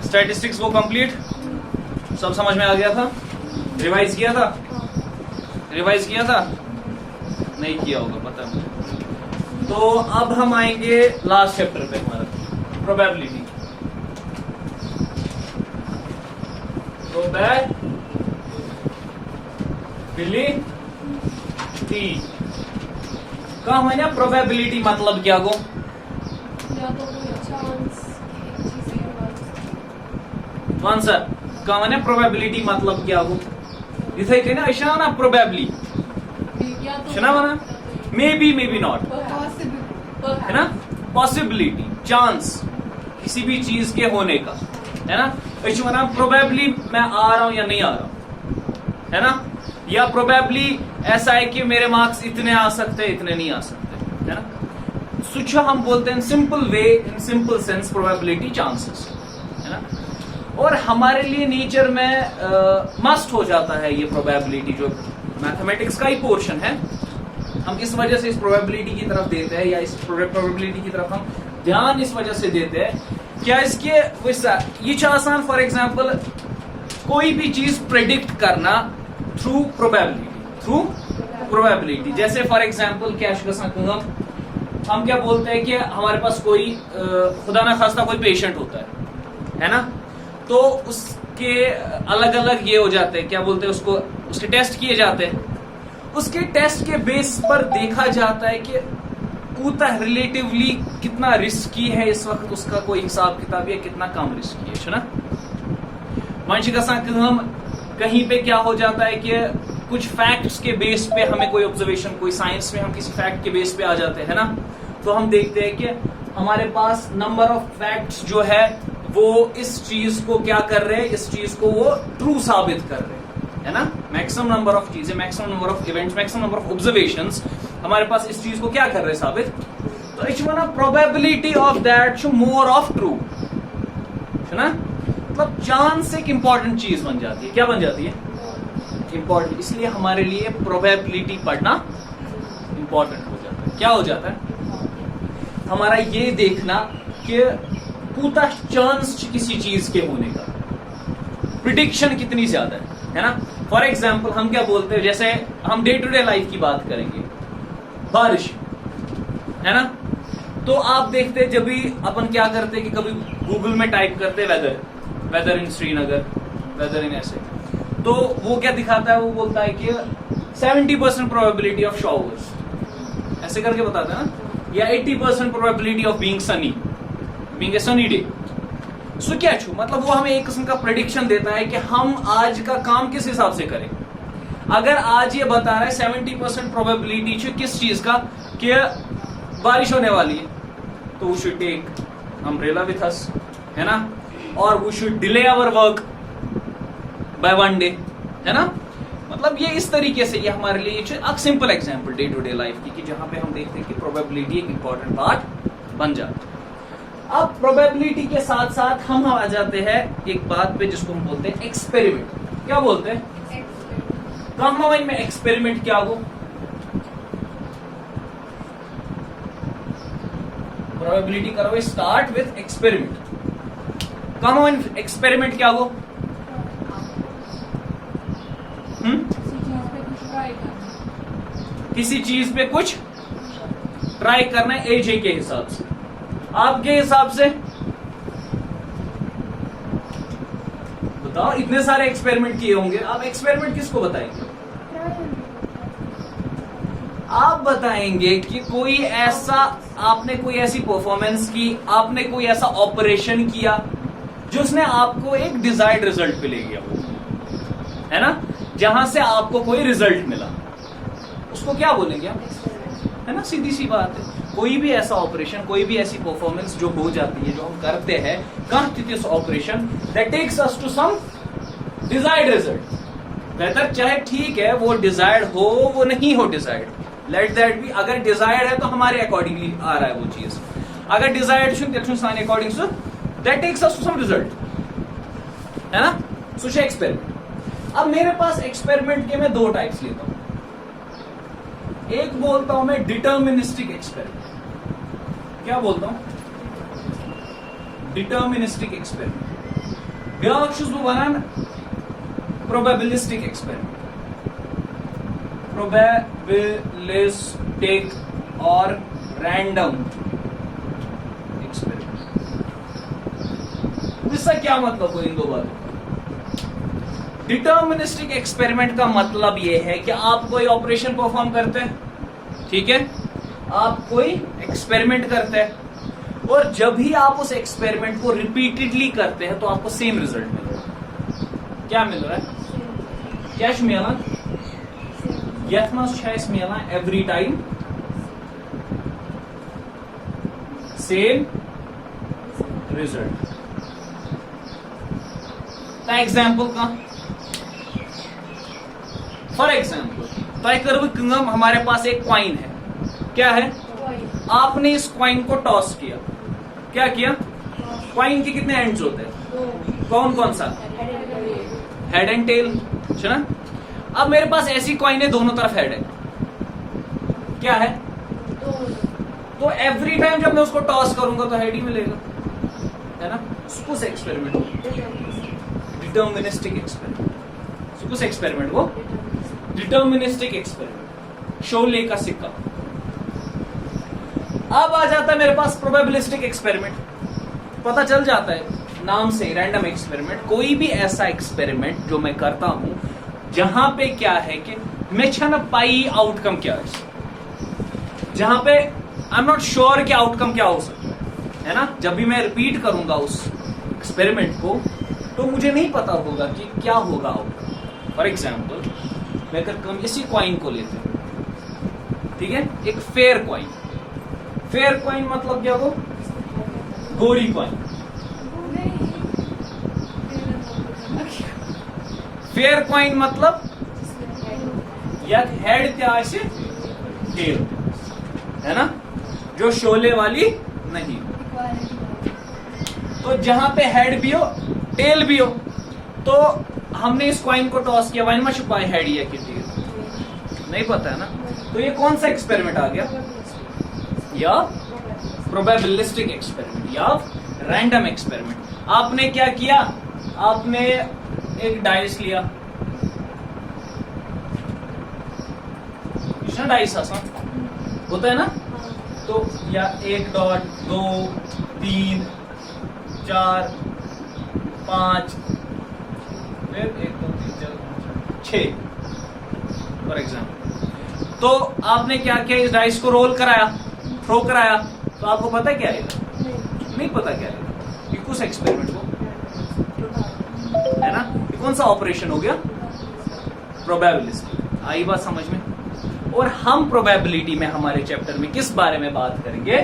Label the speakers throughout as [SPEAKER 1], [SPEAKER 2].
[SPEAKER 1] Statistics वो complete सब समझ में आ गया था? रिवाइज किया था? रिवाइज किया था? नहीं किया होगा, पता मुझे। तो अब हम आएंगे लास्ट चैप्टर पे, हमारा प्रोबेबिलिटी। प्रोबेबिलिटी का मैंने प्रोबेबिलिटी मतलब क्या गो? आंसर का मैंने प्रोबेबिलिटी मतलब क्या गो? इथे कहना अशाना प्रोबेबली शना वना मे बी नॉट, है ना? पॉसिबिलिटी, चांस किसी भी चीज के होने का, है ना? वना प्रोबेबली मैं आ रहा हूं या नहीं आ रहा हूं, है ना? या प्रोबेबली ऐसा है कि मेरे मार्क्स इतने आ सकते इतने नहीं आ सकते, है ना? सुच हम बोलते हैं simple way, in simple sense probability chances, है ना? और हमारे लिए नेचर में मस्ट हो जाता है ये प्रोबेबिलिटी, जो मैथमेटिक्स का ही पोर्शन है। हम इस वजह से इस प्रोबेबिलिटी की तरफ देते हैं, या इस प्रोबेबिलिटी की तरफ हम ध्यान इस वजह से देते हैं क्या इसके ये आसान, फॉर एग्जाम्पल कोई भी चीज प्रेडिक्ट करना थ्रू प्रोबेबिलिटी। जैसे फॉर एग्जाम्पल क्या हम क्या बोलते हैं कि हमारे पास कोई खुदा ना खास्ता कोई पेशेंट होता है ना? तो उसके अलग अलग ये हो जाते हैं, क्या बोलते हैं उसको, उसके टेस्ट किए जाते हैं। उसके टेस्ट के बेस पर देखा जाता है कि उतना रिलेटिवली कितना रिस्की है इस वक्त उसका कोई हिसाब किताब, या कितना कम रिस्की है ना? मंच का हम कहीं पे क्या हो जाता है कि कुछ फैक्ट्स के बेस पे हमें कोई ऑब्जर्वेशन, कोई साइंस में हम किसी फैक्ट के बेस पे आ जाते हैं ना, तो हम देखते हैं कि हमारे पास नंबर ऑफ फैक्ट्स जो है वो इस चीज को क्या कर रहे हैं, इस चीज को वो ट्रू साबित कर रहे हैं, है ना? मैक्सिमम नंबर ऑफ चीजें, maximum number of events, maximum number of observations हमारे पास इस चीज को क्या कर रहे हैं, साबित। तो it's one probability of that show more of true, है ना? मतलब चांस एक इंपॉर्टेंट चीज बन जाती है। क्या बन जाती है? इंपॉर्टेंट। इसलिए हमारे लिए प्रोबेबिलिटी पढ़ना इंपॉर्टेंट हो जाता है। क्या हो जाता है? हमारा ये देखना कि पूरा चांस किसी चीज के होने का, प्रिडिक्शन कितनी ज्यादा है ना? फॉर एग्जाम्पल हम क्या बोलते हैं, जैसे हम डे टू डे लाइफ की बात करेंगे, बारिश, है ना? तो आप देखते हैं जब भी अपन क्या करते हैं कि कभी गूगल में टाइप करते हैं वेदर इन श्रीनगर, वेदर इन ऐसे, तो वो क्या दिखाता है, वो बोलता है कि 70% प्रोबेबिलिटी ऑफ शॉवर्स, ऐसे करके बताता है ना, या 80% probability of being sunny, being a sunny day. So क्या छू मतलब वो हमें एक किस्म का प्रेडिक्शन देता है कि हम आज का काम किस हिसाब से करें। अगर आज ये बता रहा है 70% प्रोबेबिलिटी छू किस चीज का, कि बारिश होने वाली है, तो we should take umbrella with us, है ना? और we should delay our work by 1 day, है ना? मतलब ये इस तरीके से ये हमारे लिए एक simple example day to day life की, कि जहां पे हम देखते हैं कि प्रोबेबिलिटी एक इंपॉर्टेंट पार्ट बन जाता है। अब प्रोबेबिलिटी के साथ साथ हम आ जाते हैं एक बात पे जिसको हम बोलते हैं एक्सपेरिमेंट। क्या बोलते हैं? कहाँ में एक्सपेरिमेंट क्या हो? प्रोबेबिलिटी करो स्टार्ट विथ एक्सपेरिमेंट। कहाँ एक्सपेरिमेंट क्या हो? किसी चीज पे कुछ ट्राई करना है, एजे के हिसाब से। आपके हिसाब से बताओ, इतने सारे एक्सपेरिमेंट किए होंगे, आप एक्सपेरिमेंट किसको बताएंगे? आप बताएंगे कि कोई ऐसा, आपने कोई ऐसी परफॉर्मेंस की, आपने कोई ऐसा ऑपरेशन किया जो उसने आपको एक डिजायर्ड रिजल्ट पे ले गया, है ना? जहां से आपको कोई रिजल्ट मिला, उसको क्या बोलेंगे आप? है ना? सीधी सी बात है। कोई भी ऐसा ऑपरेशन, कोई भी ऐसी परफॉर्मेंस जो हो जाती है, जो हम करते हैं, constitute operation that takes us to some desired result. बेहतर चाहे ठीक है वो डिजायर्ड हो, वो नहीं हो डिजायर्ड, लेट दैट बी। अगर डिजायर्ड है तो हमारे अकॉर्डिंगली आ रहा है वो चीज, अगर desired according to that takes us to some result, है ना? So experiment. अब मेरे पास एक्सपेरिमेंट के मैं 2 टाइप्स लेता हूं। एक बोलता हूं मैं डिटर्मिनिस्टिक एक्सपेरिमेंट। क्या बोलता हूं? Deterministic experiment. ब्याक छुस बह वनान प्रोबेबिलिस्टिक एक्सपेरिमेंट, प्रोबेबिलिस्टिक और रैंडम एक्सपेरिमेंट। इसका क्या मतलब हो इन दो बातों? डिटर्मिनिस्टिक एक्सपेरिमेंट का मतलब यह है कि आप कोई ऑपरेशन परफॉर्म करते हैं, ठीक है, आप कोई एक्सपेरिमेंट करते हैं, और जब भी आप उस एक्सपेरिमेंट को रिपीटेडली करते हैं तो आपको सेम रिजल्ट मिल रहा है। क्या मिल रहा है? क्या मिलान यथ मज मिलान every time same result. Example का फॉर एग्जाम्पल तय कर हमारे पास एक कॉइन है, क्या है? आपने इस कॉइन को टॉस किया, क्या किया? कॉइन के कितने एंड्स होते हैं? कौन कौन सा? हेड एंड टेल, ना? अब मेरे पास ऐसी कॉइन है दोनों तरफ हेड है, क्या है? तो एवरी टाइम जब मैं उसको टॉस करूंगा तो हेड ही मिलेगा, है ना? उस एक्सपेरिमेंट को डिटर्मिनिस्टिक एक्सपेरिमेंट, उस एक्सपेरिमेंट को डिटर्मिनिस्टिक एक्सपेरिमेंट, शोले का सिक्का। अब आ जाता है मेरे पास प्रोबेबिलिस्टिक एक्सपेरिमेंट। पता चल जाता है नाम से, रैंडम एक्सपेरिमेंट, कोई भी ऐसा एक्सपेरिमेंट जो मैं करता हूं जहां पे क्या है कि मैं छन पाई आउटकम क्या है, जहां पे आई एम नॉट श्योर कि आउटकम क्या हो सकता है ना? जब भी मैं रिपीट करूंगा उस एक्सपेरिमेंट को तो मुझे नहीं पता होगा कि क्या होगा आउटकम। फॉर एग्जाम्पल मैं अगर इसी कॉइन को लेते हैं, ठीक है, एक फेयर कॉइन। फेयर कॉइन मतलब क्या? वो गोरी कॉइन। फेयर कॉइन मतलब या हेड क्या से टेल, है ना, जो शोले वाली नहीं। तो जहां पे हेड भी हो टेल भी हो, तो हमने इस कॉइन को टॉस किया, वाइन में छुपाए हेड या कि टेल नहीं पता है ना, तो ये कौन सा एक्सपेरिमेंट आ गया? या प्रोबेबिलिस्टिक एक्सपेरिमेंट या रैंडम एक्सपेरिमेंट। आपने क्या किया? आपने एक डाइस लिया, डाइस आसान होता है ना, तो या 1 डॉट 2 3 4 5 फिर 1 2 3 4 5 6 फॉर एग्जाम्पल। तो आपने क्या किया? इस डाइस को रोल कराया, थ्रो कराया, तो आपको पता है क्या आएगा? नहीं पता क्या आएगा। ये कुछ एक्सपेरिमेंट को, है ना, ये कौन सा ऑपरेशन हो गया? प्रोबेबिलिस्टिक। आई बात समझ में? और हम प्रोबेबिलिटी में हमारे चैप्टर में किस बारे में बात करेंगे?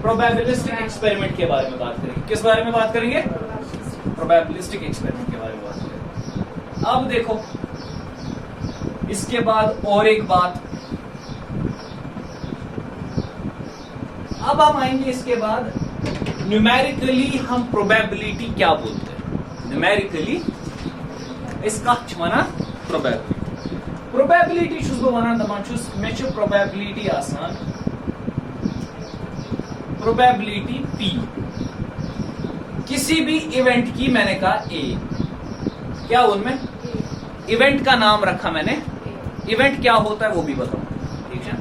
[SPEAKER 1] प्रोबेबिलिस्टिक एक्सपेरिमेंट के बारे में बात करेंगे। किस बारे में बात करेंगे? प्रोबेबिलिस्टिक एक्सपेरिमेंट के बारे में बात करेंगे। अब देखो, इसके बाद और एक बात, अब हम आएंगे इसके बाद न्यूमेरिकली हम प्रोबेबिलिटी क्या बोलते हैं। न्यूमेरिकली इसका वना प्रोबेबिलिटी। प्रोबेबिलिटी छुस बह वनान दपान छुस मे छु प्रोबेबिलिटी आसान, प्रोबेबिलिटी पी किसी भी इवेंट की। मैंने कहा ए, क्या उनमें इवेंट का नाम रखा मैंने, इवेंट क्या होता है वो भी बताऊंगा, ठीक है।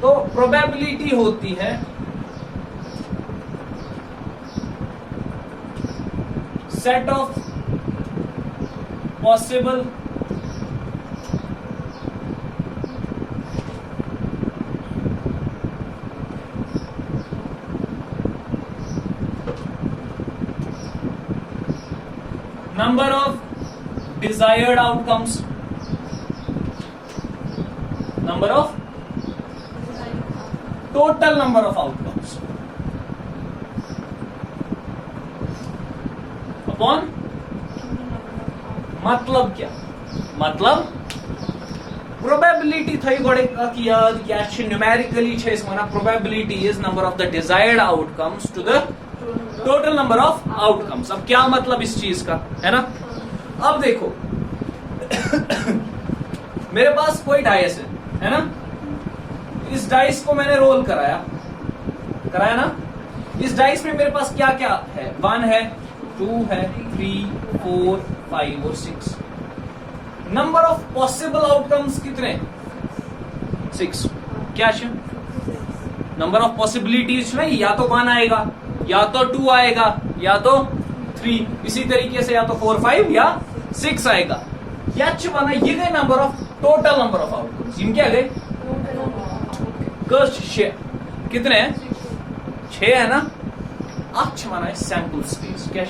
[SPEAKER 1] तो प्रोबेबिलिटी होती है set of possible number of desired outcomes, number of total number of outcomes upon मतलब क्या? मतलब प्रोबेबिलिटी थई गोड़े कि याद क्या न्यूमेरिकली छे इसमें probability is number of the desired outcomes to the total number of outcomes. अब क्या मतलब इस चीज का, है ना। अब देखो मेरे पास कोई डाइस है ना, इस डाइस को मैंने रोल कराया ना, इस डाइस में मेरे पास क्या क्या है, 1 है, 2 है, 3, 4, 5 और 6। नंबर ऑफ पॉसिबल आउटकम्स कितने, 6। क्या नंबर ऑफ पॉसिबिलिटीज नहीं, या तो 1 आएगा, या तो 2 आएगा, या तो 3, इसी तरीके से या तो 4, 5 या 6 आएगा। या बना ये गए number of, total number of outcomes, इन क्या गए कितने हैं, 6 है ना। अच्छा माना है सैंपल स्पेस, क्या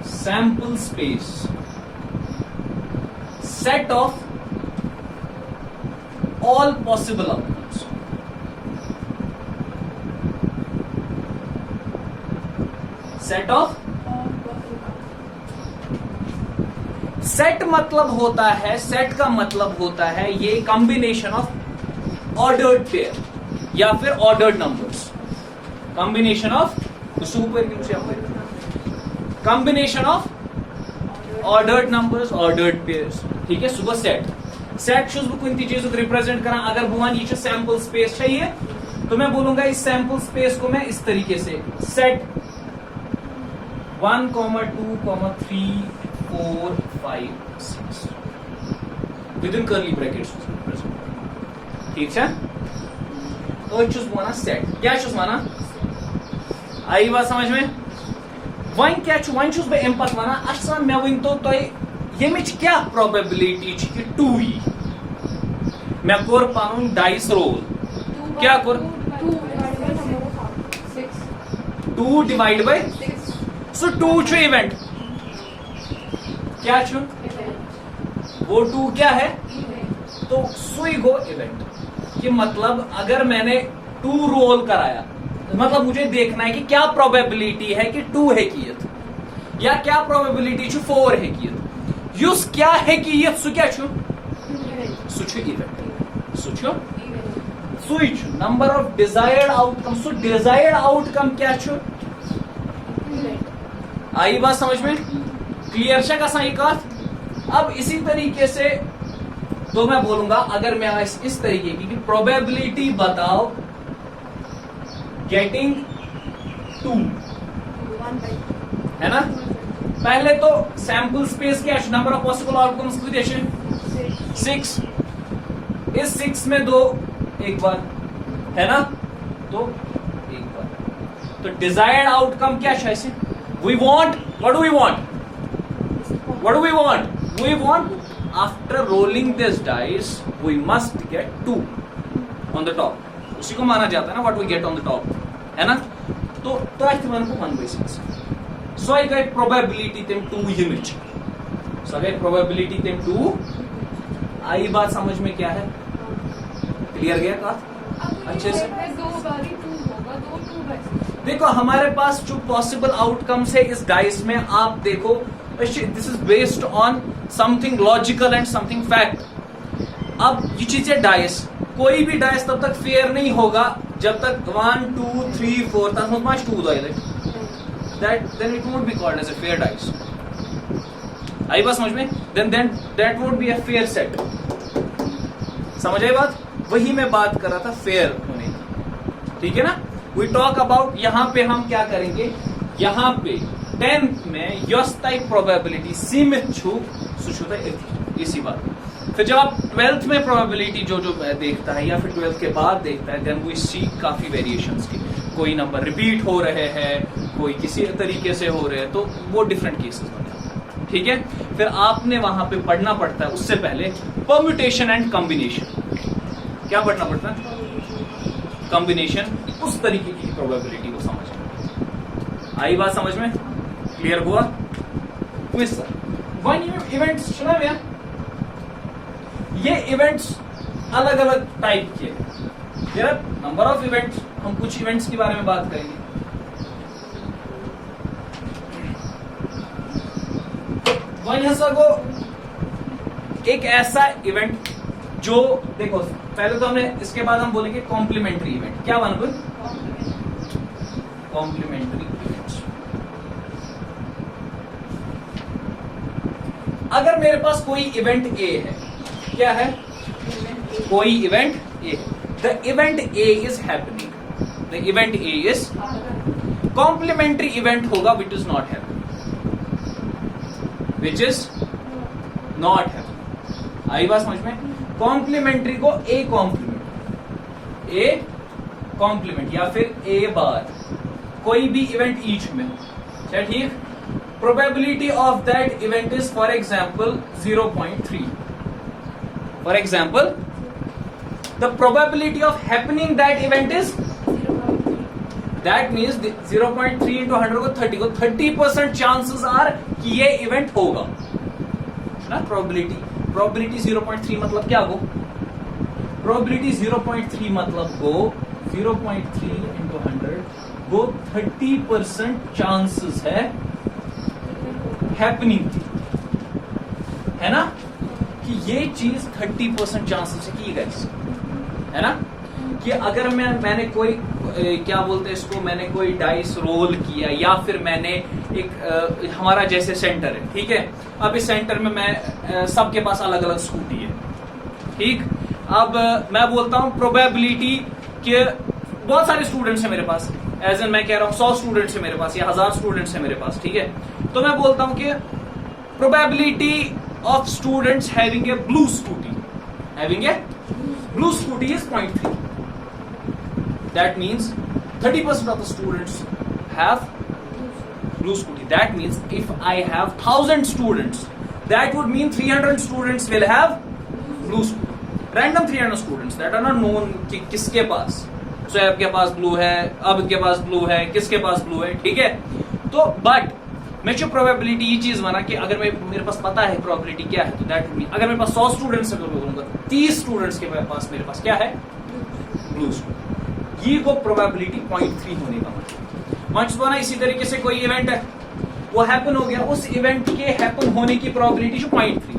[SPEAKER 1] sample space, set of all possible outcomes. Set of, set मतलब होता है, सेट का मतलब होता है ये कॉम्बिनेशन ऑफ ऑर्डर्ड पेयर या फिर ordered numbers, combination of combination of ordered numbers, ordered pairs, ठीक है। सुबह सेट शुज कुन चीज रिप्रेजेंट करा, अगर बुआन ये सैंपल स्पेस चाहिए तो मैं बोलूंगा इस सैंपल स्पेस को मैं इस तरीके से set 1, 2, 3, 4, 5, 6 with in curly brackets, ठीक है। तो माना सेट, क्या माना, आई बात समझ में। वन क्या वन बह अम पे वन अच्छा मे वन तो यमिच क्या प्रोबेबिलिटी कि 2 यी, मे कोर पन डाइस रोल, क्या core 2 divide by 6, so 2 event, क्या वो 2 क्या है, तो सुई गो इवेंट कि मतलब अगर मैंने 2 रोल कराया, मतलब मुझे देखना है कि क्या प्रोबेबिलिटी है कि 2 है कि या क्या प्रोबेबिलिटी 4 है कि युस क्या है कि सु क्या सु इवेंट, सुई नंबर ऑफ डिजायर्ड आउटकम, सु डिजायर्ड आउटकम क्या आई बात समझ में, क्लियर छा गसान ये कथ। अब इसी तरीके से तो मैं बोलूंगा अगर मैं इस तरीके की प्रोबेबिलिटी बताओ गेटिंग 2, है ना। पहले तो सैंपल स्पेस क्या, नंबर ऑफ पॉसिबल आउटकम्स कितने 6, इस 6 में 2 एक बार, है ना, तो एक बार। तो डिजायर्ड आउटकम क्या है, we want, what do we want, what do we want, we want after rolling this dice we must get 2 on the top, उसी को माना जाता है ना what we get on the top, है ना। तो वन को 1/6, so I get probability तेम 2 unit, so I get probability तेम 2। आई बात समझ में क्या है, क्लियर गया का अच्छे से। देखो हमारे पास जो पॉसिबल आउटकम्स है इस डाइस में, आप देखो this is based on something logical and something fact. अब ये चीजें डाइस, कोई भी डाइस तब तक फेयर नहीं होगा जब तक 1, 2, 3, 4 तक much 2 then it won't be called as a fair dice। आई बात समझ में, then that won't be a fair set। समझ आई बात, वही मैं बात कर रहा था फेयर होने की, ठीक है ना। वी टॉक अबाउट, यहां पे हम क्या करेंगे, यहां पे 10th में यस टाइप प्रोबेबिलिटी सीमित इसी बात। फिर जब आप 12th में प्रोबेबिलिटी जो देखता है या फिर 12th के बाद देखता है, देन वी सी काफी वेरिएशंस की, कोई नंबर रिपीट हो रहे हैं, कोई किसी तरीके से हो रहे हैं, तो वो डिफरेंट केसेस बने, ठीक है। फिर आपने वहां पे पढ़ना पड़ता है उससे पहले परम्यूटेशन एंड कॉम्बिनेशन, क्या पढ़ना पड़ता है, कॉम्बिनेशन, उस तरीके की प्रोबेबिलिटी को समझना। आई बात समझ में, क्लियर हुआ। वन इवेंट्स सुना भैया, ये इवेंट्स अलग अलग टाइप के, नंबर ऑफ इवेंट्स, हम कुछ इवेंट्स के बारे में बात करेंगे। वन को एक ऐसा इवेंट जो, देखो पहले तो हमने, इसके बाद हम बोलेंगे कॉम्प्लीमेंट्री इवेंट। क्या बन गए कॉम्प्लीमेंट्री इवेंट्स। अगर मेरे पास कोई इवेंट ए है, क्या है, कोई इवेंट ए है, the event A is happening, the event A is complementary event होगा which is not happening, which is not happening. आई बात समझ में? कॉम्प्लीमेंट्री को A कॉम्प्लीमेंट या फिर A बार, कोई भी इवेंट ईच में, क्या ठीक? Probability of that event is for example 0.3. For example the probability of happening that event is, that means 0.3 into 100 को 30% चांसेस आर कि ये इवेंट होगा ना. प्रोबेबिलिटी 0.3 मतलब क्या हो? प्रोबेबिलिटी 0.3 मतलब हो 0.3 इंटू 100 वो 30% चांसेस है हैपनिंग की, है ना, कि ये चीज 30% चांसेस है कि गाइस, है ना, कि अगर मैंने कोई क्या बोलते हैं इसको, मैंने कोई डाइस रोल किया या फिर मैंने एक हमारा जैसे सेंटर है, ठीक है. अब इस सेंटर में मैं सबके पास अलग अलग स्कूटी है, ठीक. अब मैं बोलता हूं प्रोबेबिलिटी कि बहुत सारे स्टूडेंट्स हैं मेरे पास, एज एन मैं कह रहा हूं 100 स्टूडेंट्स है मेरे पास या 1000 स्टूडेंट्स है मेरे पास, ठीक है. तो मैं बोलता हूं कि probability of students having a blue scooty is 0.3. That means 30% of the students have blue scooty. That means if I have 1000 students, that would mean 300 students will have blue scooty. Random 300 students that are not known कि किसके पास, सोएब के पास blue है, अब के पास blue है, किसके पास blue है, ठीक है. तो बट मेजर प्रोबेबिलिटी ये चीज बना कि अगर मेरे पास पता है प्रोबेबिलिटी क्या है, तो दैट वुड मीन अगर मेरे पास 100 स्टूडेंट्स है तो मैं बोलूंगा 30 स्टूडेंट्स के पास मेरे पास क्या है, ब्लू स्कूटी. ये को प्रोबेबिलिटी 0.3 होने का मतलब. मंच बना इसी तरीके से कोई इवेंट है वो हैपन हो गया, उस इवेंट के हैपन होने की प्रोबेबिलिटी जो 0.3,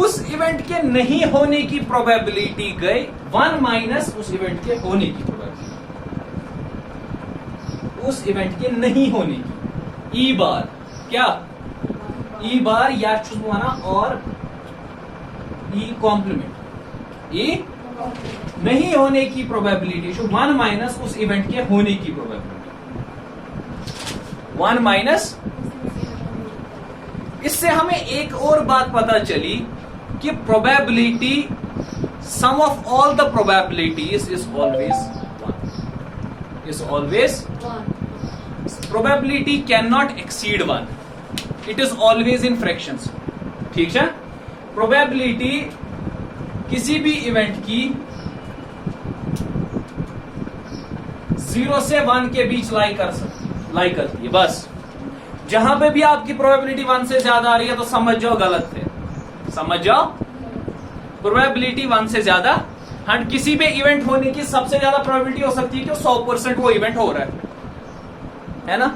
[SPEAKER 1] उस इवेंट के नहीं होने की प्रोबेबिलिटी गई 1 माइनस उस इवेंट के होने की प्रोबेबिलिटी, उस इवेंट के नहीं होने की ई बार, क्या ई बार या छुपाना और ई कॉम्प्लीमेंट, ई नहीं होने की प्रोबेबिलिटी जो 1 माइनस उस इवेंट के होने की प्रोबेबिलिटी, 1 माइनस. इससे हमें एक और बात पता चली कि probability sum of all the probabilities is always 1. Probability can not exceed 1, it is always in fractions, ठीक है. प्रोबेबिलिटी किसी भी इवेंट की 0 से 1 के बीच लाई करती है. बस जहां पे भी आपकी प्रोबेबिलिटी 1 से ज्यादा आ रही है तो समझ जाओ गलत है, समझ जाओ. प्रोबेबिलिटी 1 से ज्यादा, हाँ, किसी भी इवेंट होने की सबसे ज्यादा प्रोबेबिलिटी हो सकती है कि 100% वो इवेंट हो रहा है ना.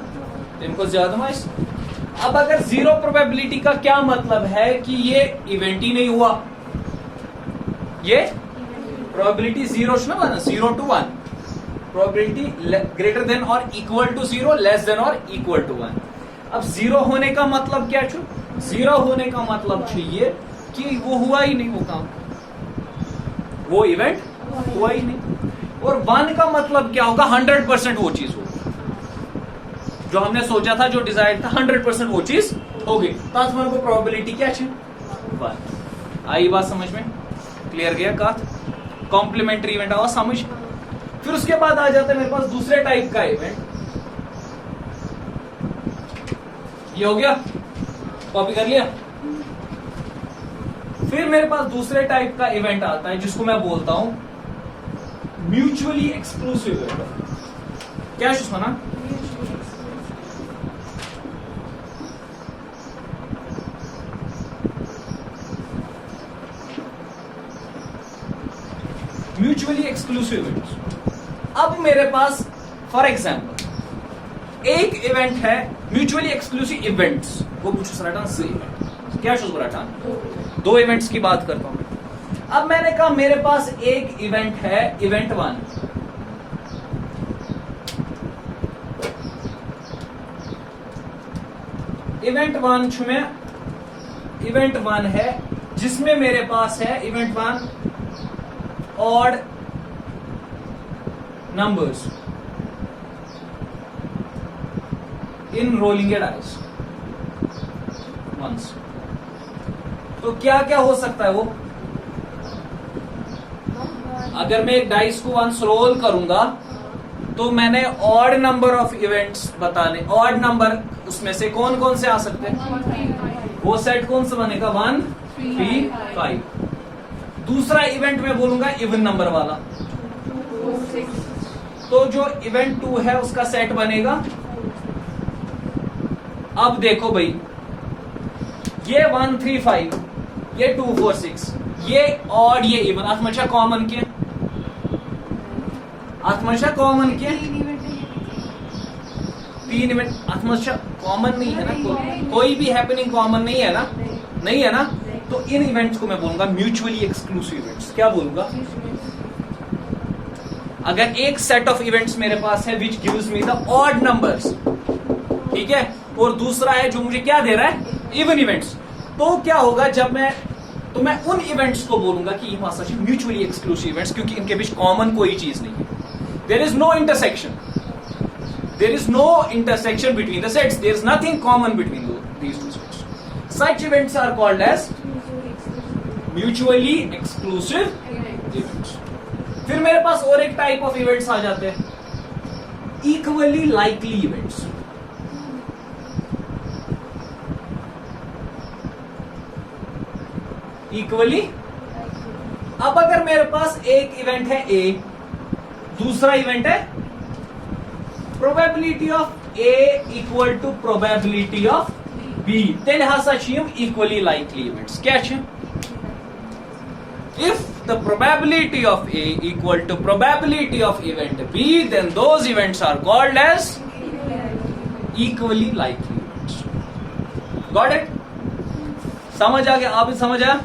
[SPEAKER 1] इनको ज्यादा हुआ. अब अगर 0 प्रोबेबिलिटी का क्या मतलब है कि ये इवेंट ही नहीं हुआ, ये probability 0 to 1, probability greater than और इक्वल टू 0, लेस देन और इक्वल टू 1. अब 0 होने का मतलब क्या छू? 0 होने का मतलब चाहिए कि वो हुआ ही नहीं, वो काम, वो इवेंट हुआ ही नहीं. और 1 का मतलब क्या होगा? 100% वो चीज होगी जो हमने सोचा था, जो डिजायर था, 100% वो चीज होगी. तो को प्रोबेबिलिटी क्या है? 1. आई बात समझ में? क्लियर गया का कॉम्प्लीमेंट्री इवेंट आवा समझ. फिर उसके बाद आ जाता है मेरे पास दूसरे टाइप का इवेंट. ये हो गया, कॉपी कर लिया. फिर मेरे पास दूसरे टाइप का इवेंट आता है जिसको मैं बोलता हूं म्यूचुअली एक्सक्लूसिव इवेंट. क्या सुना? Mutually exclusive events. अब मेरे पास फॉर एग्जाम्पल एक इवेंट है म्यूचुअली एक्सक्लूसिव इवेंट्स, वो पूछो सराटा से इवेंट क्या शुरू कराटा, 2 इवेंट्स की बात करता हूं. अब मैंने कहा मेरे पास एक इवेंट है, इवेंट 1. इवेंट 1 में इवेंट 1 है जिसमें मेरे पास है event 1 odd numbers in rolling a dice once. तो क्या क्या हो सकता है वो? अगर मैं एक डाइस को वंस रोल करूंगा तो मैंने ऑड नंबर ऑफ इवेंट्स बताने, ऑड नंबर उसमें से कौन कौन से आ सकते हैं? वो सेट कौन सा बनेगा? 1 3 5. दूसरा इवेंट मैं बोलूंगा इवन नंबर वाला, तो जो इवेंट 2 है उसका सेट बनेगा। अब देखो भाई, ये 1 3 5, ये 2 4 6, ये ऑड ये इवन आत्मचा कॉमन के, आत्मचा कॉमन के 3 इवेंट आत्मचा कॉमन नहीं है ना, कोई भी हैपनिंग कॉमन नहीं है ना, नहीं है ना, तो इन इवेंट्स को मैं बोलूंगा म्यूचुअली एक्सक्लूसिव इवेंट्स। क्या बोलूंगा? अगर एक सेट ऑफ इवेंट्स मेरे पास है which gives me the odd numbers, ठीक है, और दूसरा है जो मुझे क्या दे रहा है? इवन इवेंट्स, तो क्या होगा जब मैं उन इवेंट्स को बोलूंगा कि ये म्यूचुअली एक्सक्लूसिव इवेंट्स, क्योंकि इनके बीच कॉमन कोई चीज नहीं है। There is no intersection, there is no intersection between the sets, there is nothing common between these two sets. Such events are called as mutually exclusive events. फिर मेरे पास और एक टाइप ऑफ इवेंट्स आ जाते हैं, इक्वली लाइकली इवेंट्स। इक्वली, अब अगर मेरे पास एक इवेंट है ए, दूसरा इवेंट है probability of A equal to probability of B, तेल हसा इक्वली लाइकली इवेंट्स। क्या है? If the probability of A equal to probability of event B, then those events are called as equally likely events. Got it? समझ आ गया? आप समझ आया?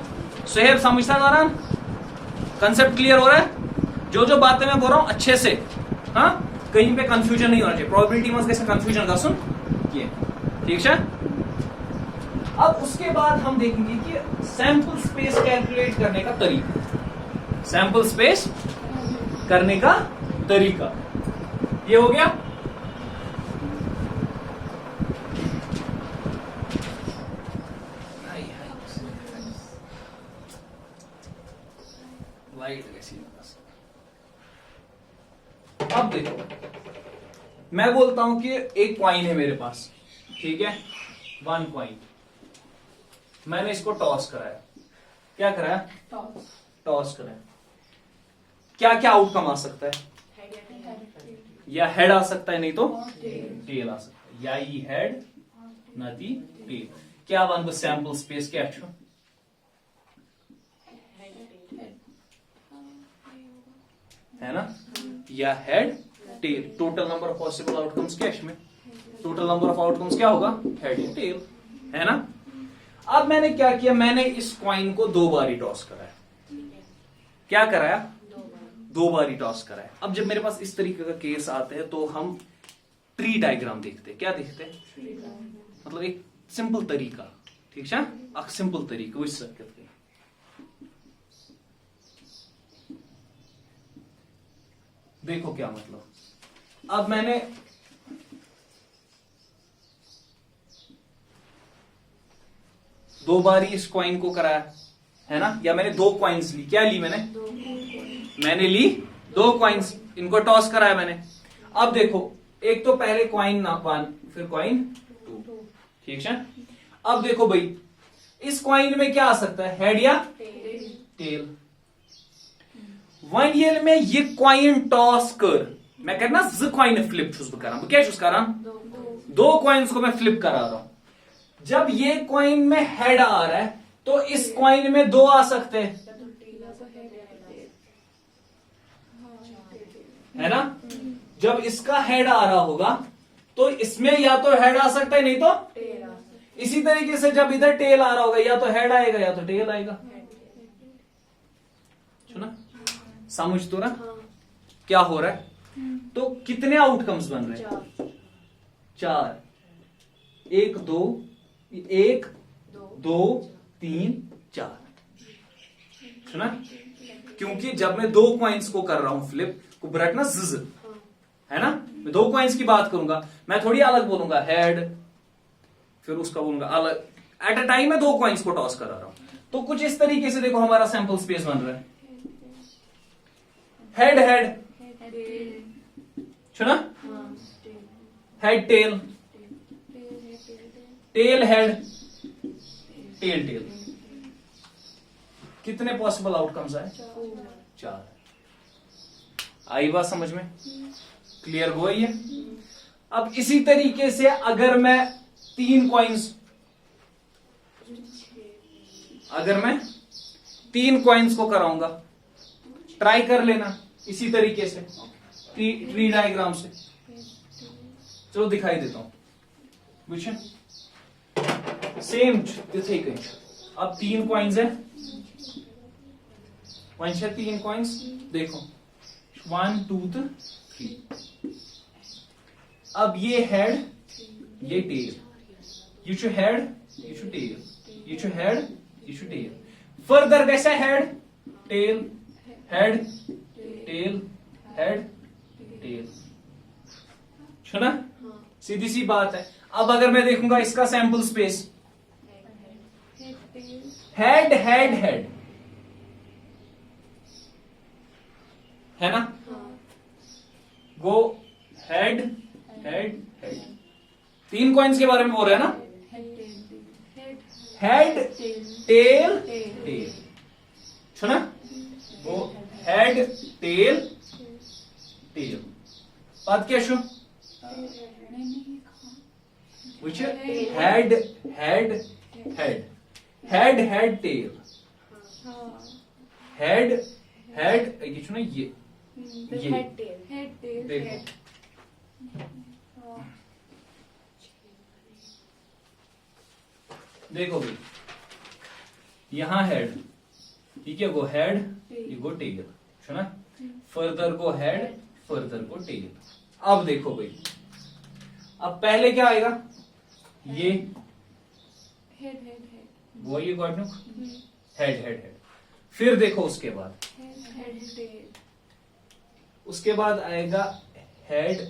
[SPEAKER 1] सुहेब समझता जा रहा? कंसेप्ट क्लियर हो रहा है? जो जो बातें मैं बोल रहा हूं अच्छे से, हाँ, कहीं पे कंफ्यूजन नहीं होना चाहिए। प्रोबेबिलिटी में कैसे कंफ्यूजन का सुन ये, ठीक है? अब उसके बाद हम देखेंगे कि सैंपल स्पेस कैलकुलेट करने का तरीका, सैंपल स्पेस करने का तरीका, ये हो गया। लाइट कैसी? अब देखो, मैं बोलता हूं कि एक कॉइन है मेरे पास, ठीक है, 1 कॉइन, मैंने इसको टॉस कराया। क्या कराया? टॉस कराया। क्या क्या आउटकम आ सकता है? या हेड आ सकता है, नहीं तो टेल आ सकता है, या ई हेड नती टेल। क्या वन सैंपल स्पेस क्या है ना, या head tail. Total number of possible outcomes क्या इसमें? टोटल नंबर ऑफ आउटकम्स क्या होगा? हेड या टेल, है ना। अब मैंने क्या किया? मैंने इस कॉइन को 2 बार ही टॉस कराया। क्या कराया? 2 बार ही टॉस कराया। अब जब मेरे पास इस तरीके का केस आते हैं तो हम ट्री डायग्राम देखते हैं। क्या देखते हैं? मतलब एक सिंपल तरीका, ठीक है, एक सिंपल तरीका उस सर्किट के। देखो क्या मतलब, अब मैंने दो बार ही इस कॉइन को कराया, है ना, या मैंने 2 कॉइन्स ली। क्या ली मैंने ली 2 कॉइन्स, इनको टॉस कराया मैंने। अब देखो, एक तो पहले कॉइन ना 1, फिर कॉइन 2, ठीक है। अब देखो भाई, इस कॉइन में क्या आ सकता है? हेड या टेल। 1 ईयर में ये कॉइन टॉस कर, मैं कहना ज कॉइन फ्लिप चूज करा, क्या चूज करा? 2 कॉइन्स को मैं फ्लिप करा रहा हूं। जब ये कॉइन में हेड आ रहा है तो इस कॉइन में 2 आ सकते हैं, है ना। जब इसका हेड आ रहा होगा तो इसमें या तो हेड आ सकता है, नहीं तो इसी तरीके से जब इधर टेल आ रहा होगा या तो हेड आएगा या तो टेल आएगा। सुना? समझ तो ना क्या हो रहा है? तो कितने आउटकम्स बन रहे हैं? 4, 1 2 1 2 3 4। सुना? क्योंकि जब मैं 2 कॉइन्स को कर रहा हूं फ्लिप कुबरट ना जिज, है ना। मैं 2 कॉइन्स की बात करूंगा, मैं थोड़ी अलग बोलूंगा हेड, फिर उसका बोलूंगा अलग। एट अ टाइम में 2 कॉइन्स को टॉस करा रहा हूं। तो कुछ इस तरीके से देखो हमारा सैंपल स्पेस बन रहा है। हेड हेड, सुना, head tail, tail head, tail tail. कितने पॉसिबल आउटकम्स आए? 4। आई बात समझ में? क्लियर हो ये? अब इसी तरीके से अगर मैं 3 कॉइन्स, अगर मैं 3 कॉइन्स को कराऊंगा, ट्राई कर लेना इसी तरीके से ट्री डायग्राम से। चलो दिखाई देता हूं, बुझे सेम तिथे कहीं। अब 3 कॉइन्स है, 3 कॉइन्स, देखो 1 2 3। अब ये हेड, ये टेल, ये छो हेड, ये छो टेल, ये छो हेड, ये छो टेल। फर्दर कैसे head tail head tail head tell, सुना? सीधी सी बात है। अब अगर मैं देखूंगा इसका sample space, head head head, है ना। गो हेड हेड हेड, 3 कॉइन्स के बारे में बोल रहे हैं ना। हेड टेल टेल, सुना? वो हेड टेल टेल। बात क्या शो? Head head head, head head tail, head head, ये ना ये देखो, देखो भाई, यहां हेड, ठीक है, गो हेड, ये गो टेल, सुना? फर्दर को हेड, फर्दर को टेल। अब देखो भाई, अब पहले क्या आएगा? ये
[SPEAKER 2] हेड हेड हेड,
[SPEAKER 1] वो ये गॉड हेड हेड हेड। फिर देखो उसके बाद
[SPEAKER 2] हेड टेल,
[SPEAKER 1] उसके बाद आएगा हेड,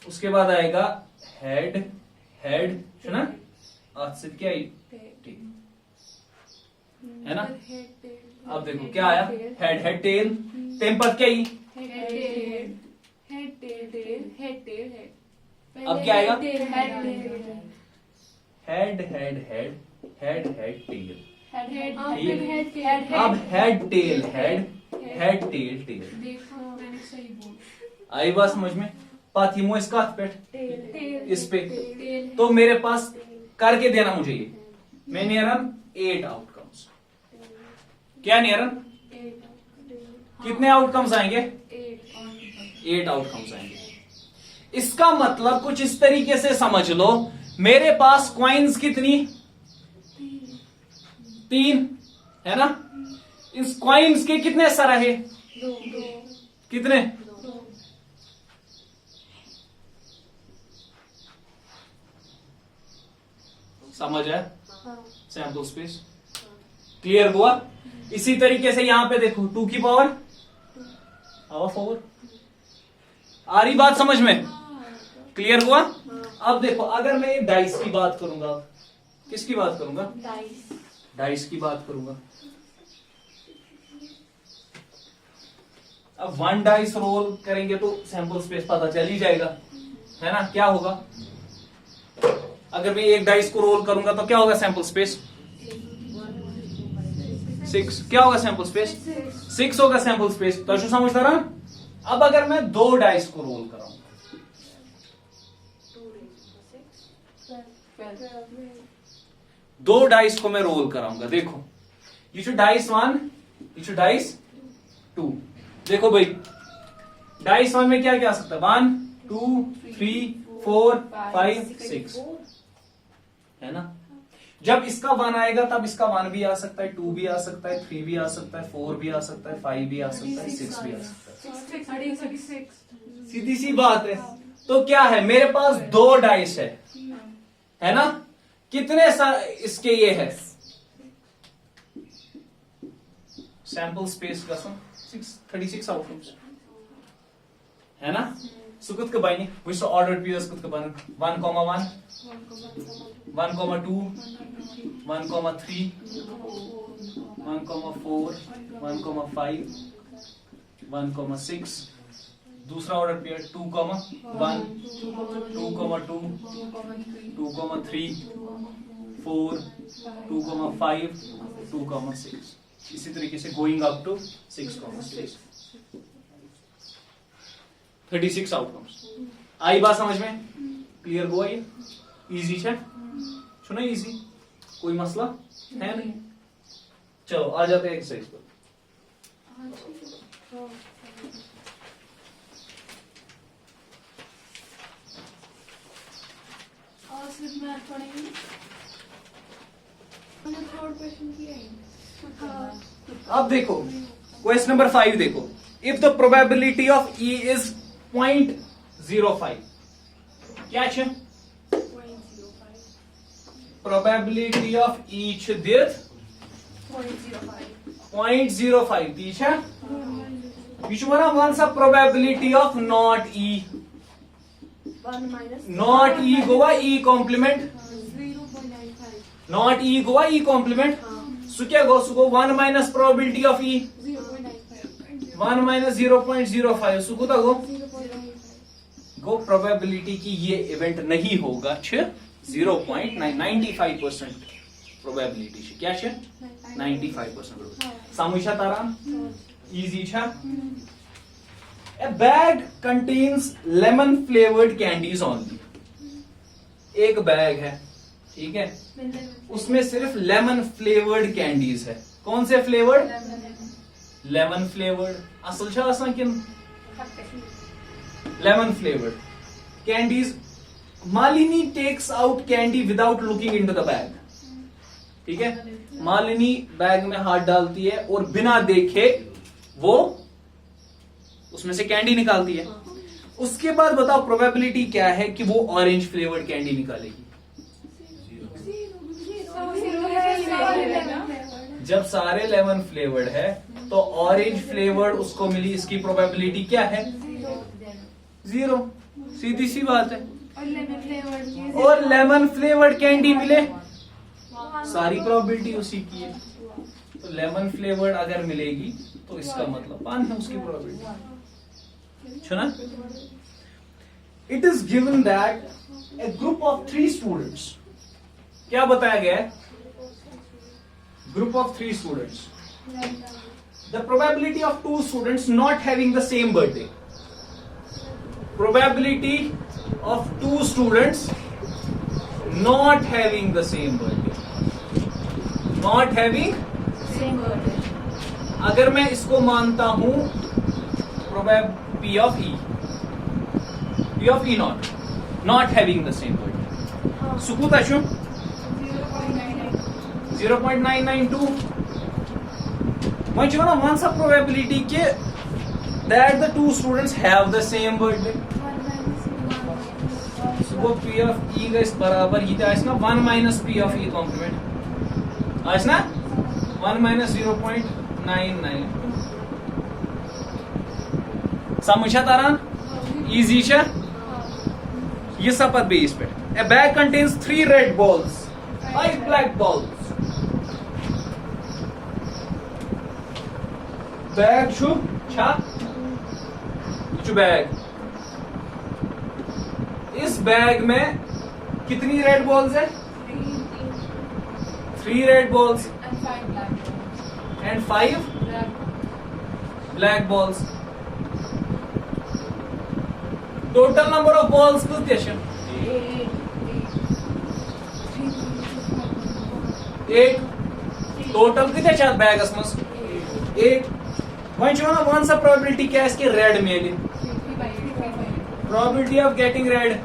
[SPEAKER 1] उसके बाद आएगा हेड हेड, सुना? आज से क्या आई? है ना। अब देखो क्या आया? हेड हेड टेल, टेम पर क्या आई?
[SPEAKER 2] Head tail head tail tail head tail head.
[SPEAKER 1] अब क्या आएगा?
[SPEAKER 2] Head
[SPEAKER 1] head head head head head tail.
[SPEAKER 2] Head
[SPEAKER 1] अब head tail head head tail tail.
[SPEAKER 2] देखो मैंने सही बोला।
[SPEAKER 1] आई बात समझ में? पाथी मो इसका हाथ पे,
[SPEAKER 2] टेल
[SPEAKER 1] इस पे,
[SPEAKER 2] टेल।
[SPEAKER 1] तो मेरे पास करके देना मुझे ये। मैं नियरन 8 आउटकम्स। क्या नियरन? कितने आउटकम्स आएंगे? 8 आउटकम्स आएंगे। इसका मतलब कुछ इस तरीके से समझ लो, मेरे पास कॉइन्स कितनी? 3, है ना। इस कॉइन्स के कितने सर है?
[SPEAKER 2] 2
[SPEAKER 1] कितने? समझ है? सैंपल स्पेस क्लियर हुआ? इसी तरीके से यहां पे देखो 2 की पावर हाफ ओवर। आ रही बात समझ में? क्लियर हुआ? अब देखो अगर मैं डाइस की बात करूंगा, किसकी बात करूंगा? डाइस की बात करूंगा। अब 1 डाइस रोल करेंगे तो सैंपल स्पेस पता चल ही जाएगा, है ना। क्या होगा अगर मैं 1 डाइस को रोल करूंगा तो क्या होगा सैंपल स्पेस? 6। क्या होगा सैंपल स्पेस? 6 होगा सैंपल स्पेस। तो शो समझता रहा। अब अगर मैं 2 डाइस को रोल कराऊंगा, 2 डाइस को मैं रोल कराऊंगा, देखो ये जो डाइस 1, ये जो डाइस 2। देखो भाई डाइस 1 में क्या क्या आ सकता है? 1 2 3 4 5 6, है ना। जब इसका 1 आएगा तब इसका 1 भी आ सकता है, 2 भी आ सकता है, 3 भी आ सकता है, 4 भी आ सकता है, 5 भी आ सकता है, 6 भी आ सकता है। सीधी सी बात है। तो क्या है, मेरे पास 2 डाइस है ना। कितने इसके ये है सैंपल स्पेस का 36 आउटकम्स है ना सो कुछ का बने वह ऑर्डर पेयर्स कुछ का बन 1,1 1,2 1,3 1,4 1,5 1,6 दूसरा ऑर्डर पेयर 2,1 2,2 2,3 4 2,5 2,6 इसी तरीके से गोइंग अप टू 6,6 36 आउटकम्स आई बात समझ में क्लियर हुआ ये इजी है सुना इजी कोई मसला है नहीं चलो आ जाते हैं एक्सरसाइज पर
[SPEAKER 2] और सिर्फ मैथ पढ़ेंगे मैंने थर्ड क्वेश्चन किया ही
[SPEAKER 1] अब देखो क्वेश्चन नंबर 5 देखो if the probability of E is 0.05 क्या है प्रोबेबिलिटी ऑफ ईच दिस 0.05 ठीक है ये once a probability of not E not E गोवा ई कॉम्प्लीमेंट नॉट ई गोवा ई कॉम्प्लीमेंट सो क्या गो so 1 minus probability of E 1 minus 0.05 so कुछ गो प्रोबेबिलिटी की ये इवेंट नहीं होगा 0.95% प्रोबेबिलिटी क्या 95% समझा तारा इजी छा A bag contains lemon flavored candies only. एक बैग है ठीक है उसमें सिर्फ लेमन फ्लेवर्ड कैंडीज है कौन से फ्लेवर्ड लेमन फ्लेवर्ड असल छा आसान किन lemon flavoured candies Malini takes out candy without looking into the bag ठीक है मालिनी बैग में हाथ डालती है और बिना देखे वो उसमें से कैंडी निकालती है उसके बाद बताओ प्रोबेबिलिटी क्या है कि वो ऑरेंज फ्लेवर्ड कैंडी निकालेगी जब सारे लेमन फ्लेवर्ड है तो ऑरेंज फ्लेवर्ड उसको मिली इसकी प्रोबेबिलिटी क्या है 0 सीधी सी बात है और लेमन फ्लेवर्ड कैंडी मिले सारी प्रोबेबिलिटी उसी की है तो लेमन फ्लेवर्ड अगर मिलेगी तो इसका मतलब 1 है उसकी प्रोबेबिलिटी सुना it is given that A group of 3 students क्या बताया गया है group of 3 students the probability of 2 students not having the same birthday probability of 2 students not having the same birthday not having अगर मैं इसको मानता हूं P of E not having the same word sukut ashu 0.992 once a probability ke that the 2 students have the same word so P of E guys barabar ye asna 1 minus P of E complement asna 1 minus 0.99 समझा तारा easy है ये सपत base पे ए bag contains 3 red balls 5 black balls bag छु छा bag इस bag में कितनी रेड बॉल्स है 3 red balls and 5 black balls total number of balls कितने 8 टोटल कितने बैगस मज 8 वन सा प्रोबेबिलिटी क्या है इसके रेड मिले probability of getting red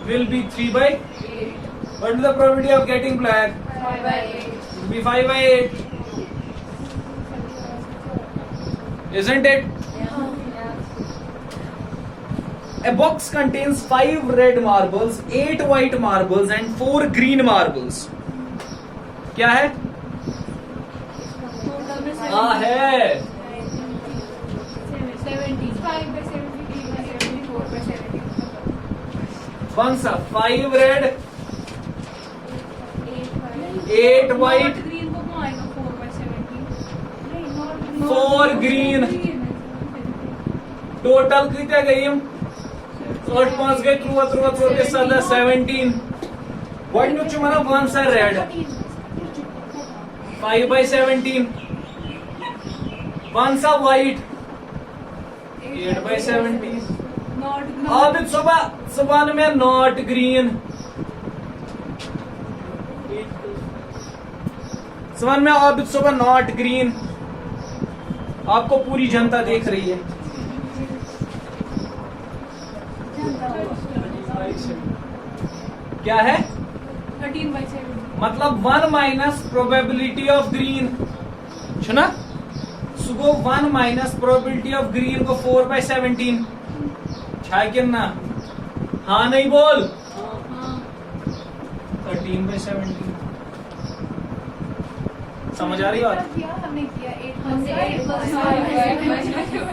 [SPEAKER 1] will be 3/8 what is the probability of getting black 5/8 will be 5/8 isn't it A box contains 5 red marbles, 8 white marbles and 4 green marbles. क्या है? है
[SPEAKER 2] 70 5 by 70 3 by 70 4 by 70
[SPEAKER 1] कौन सा 5 red 8 white
[SPEAKER 2] green को कौन आएगा 4 by 70 नहीं not
[SPEAKER 1] 4 green total कितना गई हम 8 5 गए 3 के साथ 17 गोइंग टू माना वन सा रेड 5 by 17 वन सा व्हाइट 8 by 17
[SPEAKER 2] नॉट
[SPEAKER 1] अब सुबह में नॉट ग्रीन सुबह में अब सुबह नॉट ग्रीन आपको पूरी जनता देख रही है क्या है
[SPEAKER 2] 13 by 7
[SPEAKER 1] मतलब 1 माइनस प्रोबेबिलिटी ऑफ ग्रीन सुना सुबह 1 माइनस प्रोबेबिलिटी ऑफ ग्रीन को 4 by 17 छा कि ना हाँ नहीं बोल 13 by 17 समझ आ रही बात
[SPEAKER 2] किया हमने किया 8
[SPEAKER 3] हमने 8 plus 5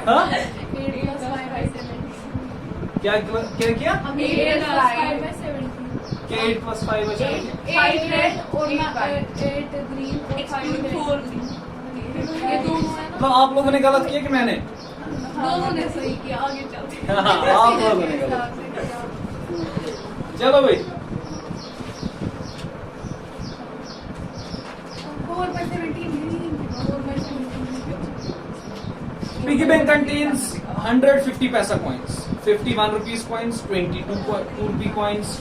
[SPEAKER 1] हाँ
[SPEAKER 2] 8 plus 5 by 70
[SPEAKER 1] क्या क्या किया
[SPEAKER 2] हमने 8 plus 5 by 70
[SPEAKER 1] क्या 8 plus 5 by 17
[SPEAKER 2] 5 red और 8 green और 5 green ये दोनों है
[SPEAKER 1] तो आप लोगों ने गलत किया कि मैंने
[SPEAKER 2] दोनों ने सही किया आगे चलते हैं
[SPEAKER 1] हाँ, आप लोगों ने गलत चलो भाई
[SPEAKER 2] 4 by 17 green 4 by 17
[SPEAKER 1] Piggy bank contains 150 paisa coins, 51 rupees coins, 22 rupee coins,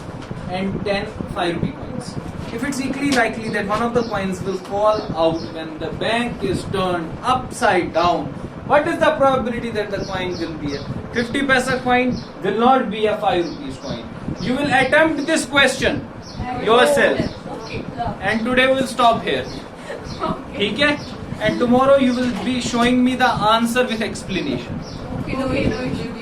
[SPEAKER 1] and 10 5 rupee coins. If it's equally likely that one of the coins will fall out when the bank is turned upside down, what is the probability that the coin will be a 50 paisa coin will not be a 5 rupees coin? You will attempt this question yourself, and today we will stop here. ठीक है? And tomorrow you will be showing me the answer with explanation.
[SPEAKER 2] Okay, no issue.